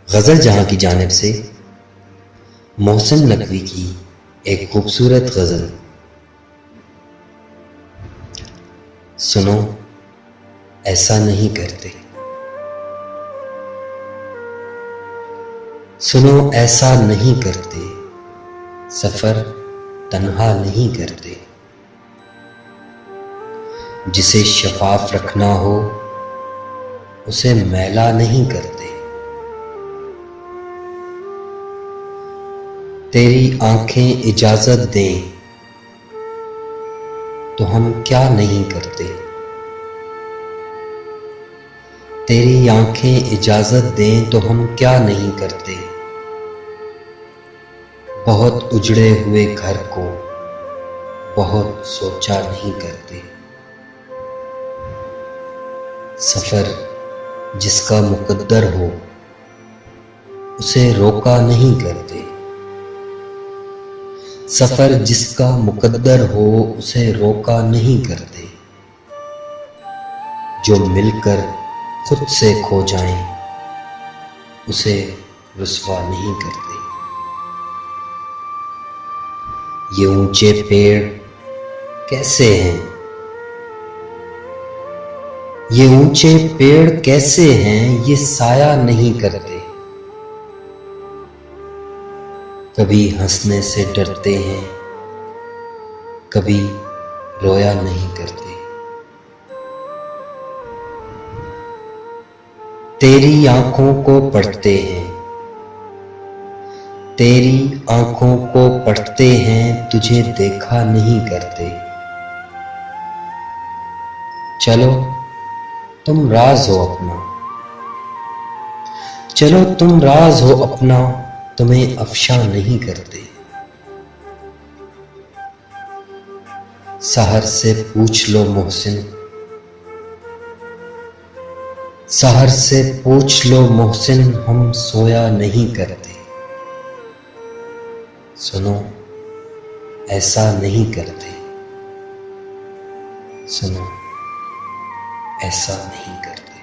गज़ल जहां की जानिब से मोहसिन नकवी की एक खूबसूरत गज़ल। सुनो ऐसा नहीं करते, सुनो ऐसा नहीं करते, सफ़र तन्हा नहीं करते। जिसे शफाफ रखना हो उसे मैला नहीं करते। तेरी आंखें इजाज़त दें तो हम क्या नहीं करते। तेरी आंखें इजाज़त दें तो हम क्या नहीं करते। बहुत उजड़े हुए घर को बहुत सोचा नहीं करते। सफ़र जिसका मुकद्दर हो उसे रोका नहीं करते। सफ़र जिसका मुकद्दर हो उसे रोका नहीं करते। जो मिलकर खुद से खो जाएं उसे रुस्वा नहीं करते। ये ऊंचे पेड़ कैसे हैं, ये ऊंचे पेड़ कैसे हैं, ये साया नहीं करते। कभी हंसने से डरते हैं, कभी रोया नहीं करते। तेरी आंखों को पढ़ते हैं, तेरी आंखों को पढ़ते हैं, तुझे देखा नहीं करते। चलो तुम राज हो अपना, चलो तुम राज हो अपना, तुम्हें अफशा नहीं करते। सहर से पूछ लो मोहसिन, सहर से पूछ लो मोहसिन, हम सोया नहीं करते। सुनो ऐसा नहीं करते, सुनो ऐसा नहीं करते।